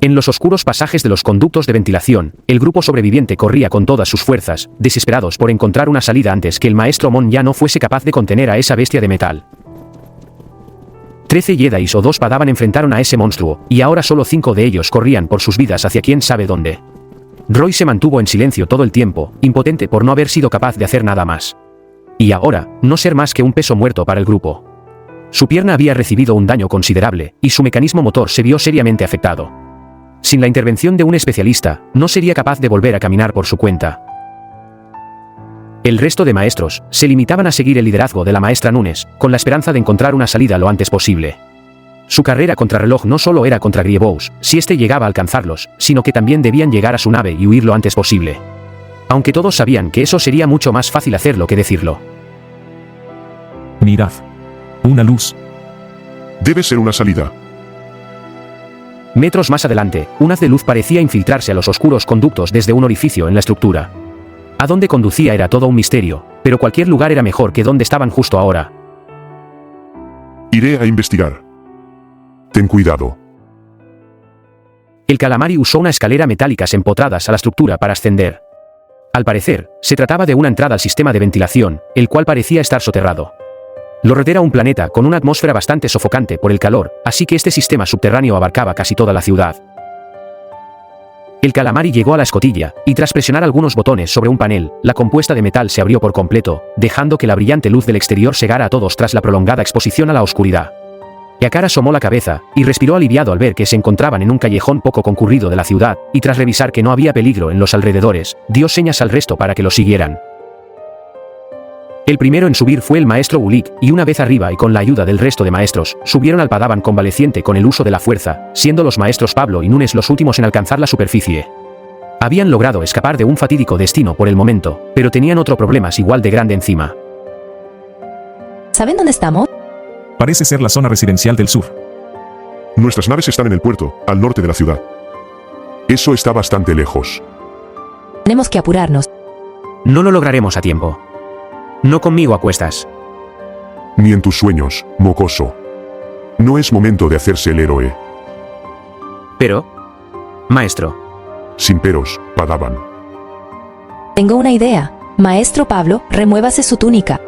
En los oscuros pasajes de los conductos de ventilación, el grupo sobreviviente corría con todas sus fuerzas, desesperados por encontrar una salida antes que el maestro Mon ya no fuese capaz de contener a esa bestia de metal. 13 Jedis o 2 Padawan enfrentaron a ese monstruo, y ahora solo 5 de ellos corrían por sus vidas hacia quién sabe dónde. Roy se mantuvo en silencio todo el tiempo, impotente por no haber sido capaz de hacer nada más. Y ahora, no ser más que un peso muerto para el grupo. Su pierna había recibido un daño considerable, y su mecanismo motor se vio seriamente afectado. Sin la intervención de un especialista, no sería capaz de volver a caminar por su cuenta. El resto de maestros se limitaban a seguir el liderazgo de la maestra Nunes, con la esperanza de encontrar una salida lo antes posible. Su carrera contrarreloj no solo era contra Grievous, si éste llegaba a alcanzarlos, sino que también debían llegar a su nave y huir lo antes posible. Aunque todos sabían que eso sería mucho más fácil hacerlo que decirlo. Mirad. Una luz. Debe ser una salida. Metros más adelante, un haz de luz parecía infiltrarse a los oscuros conductos desde un orificio en la estructura. A dónde conducía era todo un misterio, pero cualquier lugar era mejor que donde estaban justo ahora. Iré a investigar. Ten cuidado. El calamari usó una escalera metálicas empotradas a la estructura para ascender. Al parecer, se trataba de una entrada al sistema de ventilación, el cual parecía estar soterrado. Lorred era un planeta con una atmósfera bastante sofocante por el calor, así que este sistema subterráneo abarcaba casi toda la ciudad. El calamari llegó a la escotilla, y tras presionar algunos botones sobre un panel, la compuesta de metal se abrió por completo, dejando que la brillante luz del exterior cegara a todos tras la prolongada exposición a la oscuridad. Yakar asomó la cabeza, y respiró aliviado al ver que se encontraban en un callejón poco concurrido de la ciudad, y tras revisar que no había peligro en los alrededores, dio señas al resto para que lo siguieran. El primero en subir fue el maestro Ulik, y una vez arriba y con la ayuda del resto de maestros, subieron al Padawan convaleciente con el uso de la fuerza, siendo los maestros Pablo y Nunes los últimos en alcanzar la superficie. Habían logrado escapar de un fatídico destino por el momento, pero tenían otro problema igual de grande encima. ¿Saben dónde estamos? Parece ser la zona residencial del sur. Nuestras naves están en el puerto, al norte de la ciudad. Eso está bastante lejos. Tenemos que apurarnos. No lo lograremos a tiempo. No conmigo a cuestas. Ni en tus sueños, mocoso. No es momento de hacerse el héroe. Pero... Maestro. Sin peros, Padawan. Tengo una idea. Maestro Pablo, remuévase su túnica.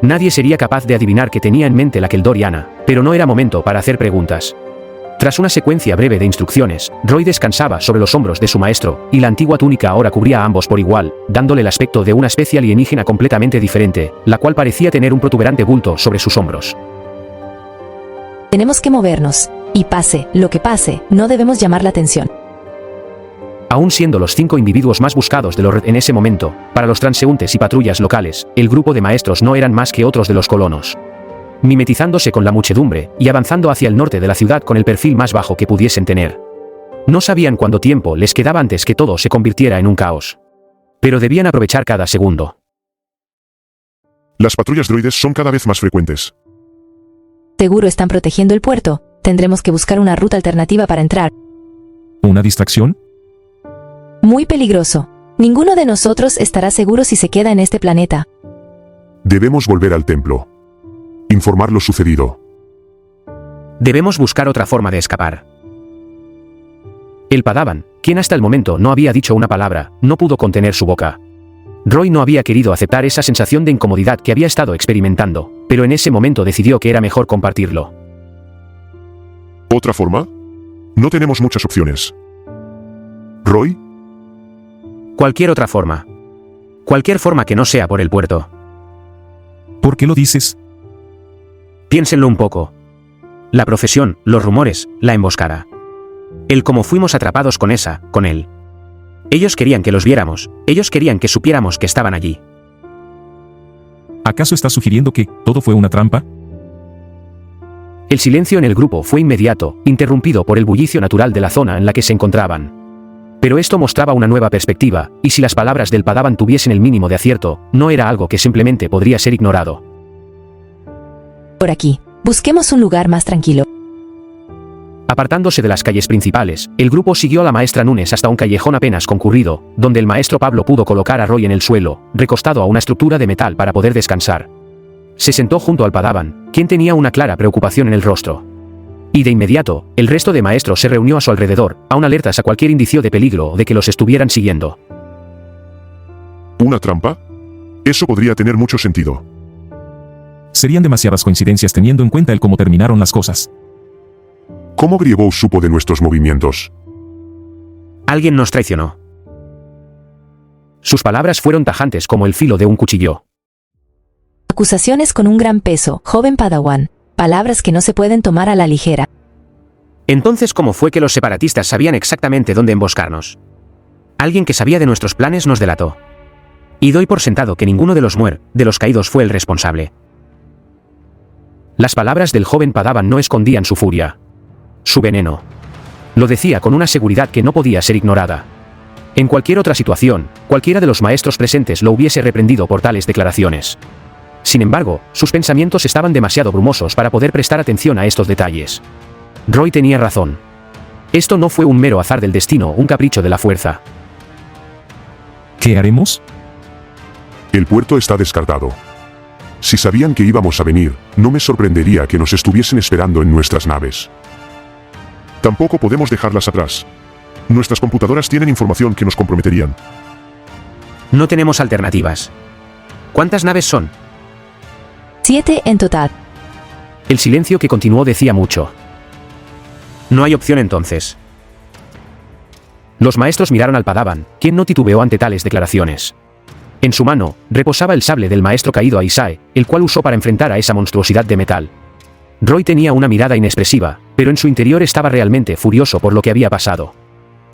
Nadie sería capaz de adivinar que tenía en mente la Keldoriana, pero no era momento para hacer preguntas. Tras una secuencia breve de instrucciones, Roy descansaba sobre los hombros de su maestro, y la antigua túnica ahora cubría a ambos por igual, dándole el aspecto de una especie alienígena completamente diferente, la cual parecía tener un protuberante bulto sobre sus hombros. Tenemos que movernos. Y pase, lo que pase, no debemos llamar la atención. Aún siendo los 5 individuos más buscados de Lorred en ese momento, para los transeúntes y patrullas locales, el grupo de maestros no eran más que otros de los colonos. Mimetizándose con la muchedumbre, y avanzando hacia el norte de la ciudad con el perfil más bajo que pudiesen tener. No sabían cuánto tiempo les quedaba antes que todo se convirtiera en un caos. Pero debían aprovechar cada segundo. Las patrullas droides son cada vez más frecuentes. Seguro están protegiendo el puerto. Tendremos que buscar una ruta alternativa para entrar. ¿Una distracción? Muy peligroso. Ninguno de nosotros estará seguro si se queda en este planeta. Debemos volver al templo. Informar lo sucedido. Debemos buscar otra forma de escapar. El Padawan, quien hasta el momento no había dicho una palabra, no pudo contener su boca. Roy no había querido aceptar esa sensación de incomodidad que había estado experimentando, pero en ese momento decidió que era mejor compartirlo. ¿Otra forma? No tenemos muchas opciones. ¿Roy? Cualquier otra forma. Cualquier forma que no sea por el puerto. ¿Por qué lo dices? Piénsenlo un poco. La profesión, los rumores, la emboscada. El cómo fuimos atrapados con él. Ellos querían que los viéramos, ellos querían que supiéramos que estaban allí. ¿Acaso estás sugiriendo que todo fue una trampa? El silencio en el grupo fue inmediato, interrumpido por el bullicio natural de la zona en la que se encontraban. Pero esto mostraba una nueva perspectiva, y si las palabras del Padawan tuviesen el mínimo de acierto, no era algo que simplemente podría ser ignorado. Por aquí. Busquemos un lugar más tranquilo. Apartándose de las calles principales, el grupo siguió a la maestra Nunes hasta un callejón apenas concurrido, donde el maestro Pablo pudo colocar a Roy en el suelo, recostado a una estructura de metal para poder descansar. Se sentó junto al Padawan, quien tenía una clara preocupación en el rostro. Y de inmediato, el resto de maestros se reunió a su alrededor, aún alertas a cualquier indicio de peligro o de que los estuvieran siguiendo. ¿Una trampa? Eso podría tener mucho sentido. Serían demasiadas coincidencias teniendo en cuenta el cómo terminaron las cosas. ¿Cómo Grievous supo de nuestros movimientos? Alguien nos traicionó. Sus palabras fueron tajantes como el filo de un cuchillo. Acusaciones con un gran peso, joven Padawan. Palabras que no se pueden tomar a la ligera. Entonces, ¿cómo fue que los separatistas sabían exactamente dónde emboscarnos? Alguien que sabía de nuestros planes nos delató. Y doy por sentado que ninguno de los caídos fue el responsable. Las palabras del joven Padawan no escondían su furia. Su veneno. Lo decía con una seguridad que no podía ser ignorada. En cualquier otra situación, cualquiera de los maestros presentes lo hubiese reprendido por tales declaraciones. Sin embargo, sus pensamientos estaban demasiado brumosos para poder prestar atención a estos detalles. Roy tenía razón. Esto no fue un mero azar del destino, un capricho de la fuerza. ¿Qué haremos? El puerto está descartado. Si sabían que íbamos a venir, no me sorprendería que nos estuviesen esperando en nuestras naves. Tampoco podemos dejarlas atrás. Nuestras computadoras tienen información que nos comprometerían. No tenemos alternativas. ¿Cuántas naves son? 7 en total. El silencio que continuó decía mucho. No hay opción entonces. Los maestros miraron al Padawan, quien no titubeó ante tales declaraciones. En su mano, reposaba el sable del maestro caído Aisae, el cual usó para enfrentar a esa monstruosidad de metal. Roy tenía una mirada inexpresiva, pero en su interior estaba realmente furioso por lo que había pasado.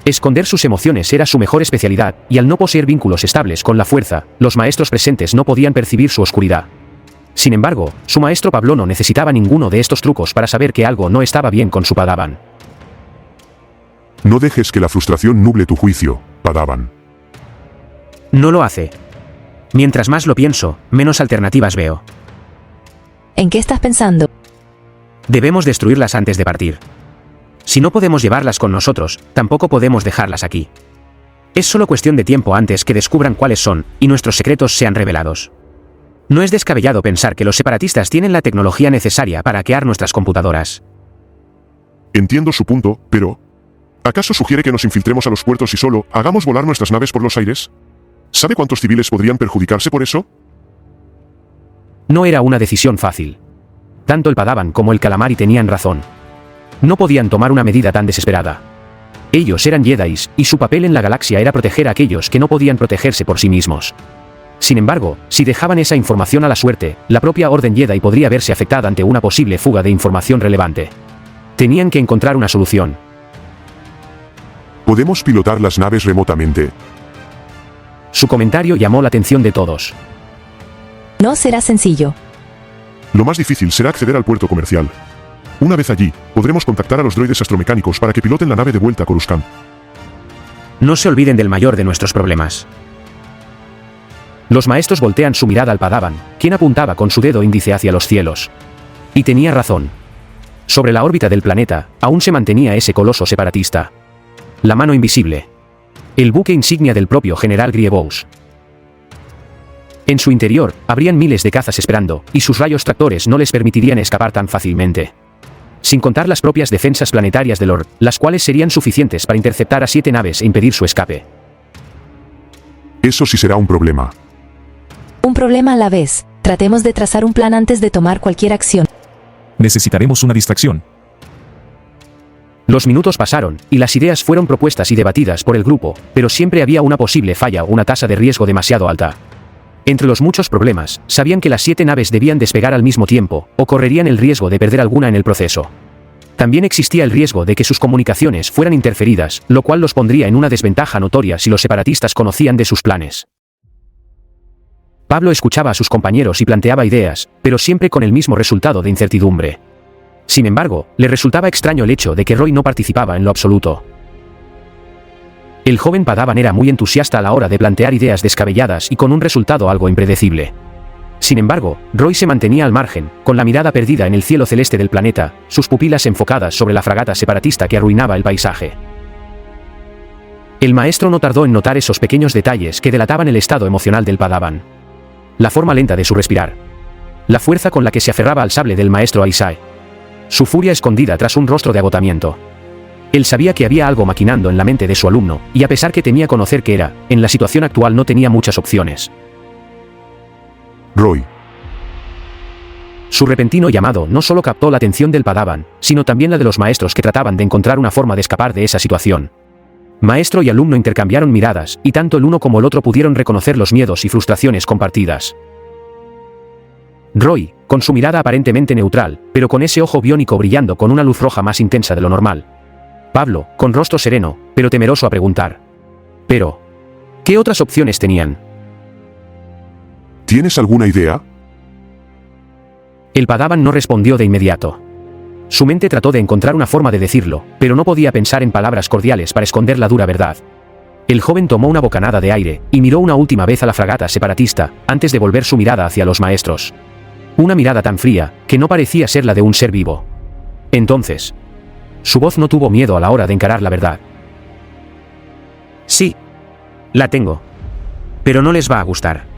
Esconder sus emociones era su mejor especialidad, y al no poseer vínculos estables con la fuerza, los maestros presentes no podían percibir su oscuridad. Sin embargo, su maestro Pablo no necesitaba ninguno de estos trucos para saber que algo no estaba bien con su Padawan. No dejes que la frustración nuble tu juicio, Padawan. No lo hace. Mientras más lo pienso, menos alternativas veo. ¿En qué estás pensando? Debemos destruirlas antes de partir. Si no podemos llevarlas con nosotros, tampoco podemos dejarlas aquí. Es solo cuestión de tiempo antes que descubran cuáles son, y nuestros secretos sean revelados. No es descabellado pensar que los separatistas tienen la tecnología necesaria para hackear nuestras computadoras. Entiendo su punto, pero ¿acaso sugiere que nos infiltremos a los puertos y solo hagamos volar nuestras naves por los aires? ¿Sabe cuántos civiles podrían perjudicarse por eso? No era una decisión fácil. Tanto el Padawan como el Calamari tenían razón. No podían tomar una medida tan desesperada. Ellos eran Jedis, y su papel en la galaxia era proteger a aquellos que no podían protegerse por sí mismos. Sin embargo, si dejaban esa información a la suerte, la propia Orden Jedi podría verse afectada ante una posible fuga de información relevante. Tenían que encontrar una solución. ¿Podemos pilotar las naves remotamente? Su comentario llamó la atención de todos. No será sencillo. Lo más difícil será acceder al puerto comercial. Una vez allí, podremos contactar a los droides astromecánicos para que piloten la nave de vuelta a Coruscant. No se olviden del mayor de nuestros problemas. Los maestros voltean su mirada al Padawan, quien apuntaba con su dedo índice hacia los cielos. Y tenía razón. Sobre la órbita del planeta, aún se mantenía ese coloso separatista. La mano invisible. El buque insignia del propio general Grievous. En su interior, habrían miles de cazas esperando, y sus rayos tractores no les permitirían escapar tan fácilmente. Sin contar las propias defensas planetarias de Lord, las cuales serían suficientes para interceptar a 7 naves e impedir su escape. Eso sí será un problema. Un problema a la vez. Tratemos de trazar un plan antes de tomar cualquier acción. Necesitaremos una distracción. Los minutos pasaron, y las ideas fueron propuestas y debatidas por el grupo, pero siempre había una posible falla o una tasa de riesgo demasiado alta. Entre los muchos problemas, sabían que las 7 naves debían despegar al mismo tiempo, o correrían el riesgo de perder alguna en el proceso. También existía el riesgo de que sus comunicaciones fueran interferidas, lo cual los pondría en una desventaja notoria si los separatistas conocían de sus planes. Pablo escuchaba a sus compañeros y planteaba ideas, pero siempre con el mismo resultado de incertidumbre. Sin embargo, le resultaba extraño el hecho de que Roy no participaba en lo absoluto. El joven Padawan era muy entusiasta a la hora de plantear ideas descabelladas y con un resultado algo impredecible. Sin embargo, Roy se mantenía al margen, con la mirada perdida en el cielo celeste del planeta, sus pupilas enfocadas sobre la fragata separatista que arruinaba el paisaje. El maestro no tardó en notar esos pequeños detalles que delataban el estado emocional del Padawan. La forma lenta de su respirar. La fuerza con la que se aferraba al sable del maestro Aisae. su furia escondida tras un rostro de agotamiento. Él sabía que había algo maquinando en la mente de su alumno, y a pesar que temía conocer qué era, en la situación actual no tenía muchas opciones. Roy. Su repentino llamado no solo captó la atención del Padawan, sino también la de los maestros que trataban de encontrar una forma de escapar de esa situación. Maestro y alumno intercambiaron miradas, y tanto el uno como el otro pudieron reconocer los miedos y frustraciones compartidas. Roy, con su mirada aparentemente neutral, pero con ese ojo biónico brillando con una luz roja más intensa de lo normal. Pablo, con rostro sereno, pero temeroso a preguntar. Pero, ¿qué otras opciones tenían? ¿Tienes alguna idea? El Padawan no respondió de inmediato. Su mente trató de encontrar una forma de decirlo, pero no podía pensar en palabras cordiales para esconder la dura verdad. El joven tomó una bocanada de aire, y miró una última vez a la fragata separatista, antes de volver su mirada hacia los maestros. Una mirada tan fría, que no parecía ser la de un ser vivo. Entonces, su voz no tuvo miedo a la hora de encarar la verdad. Sí, la tengo. Pero no les va a gustar.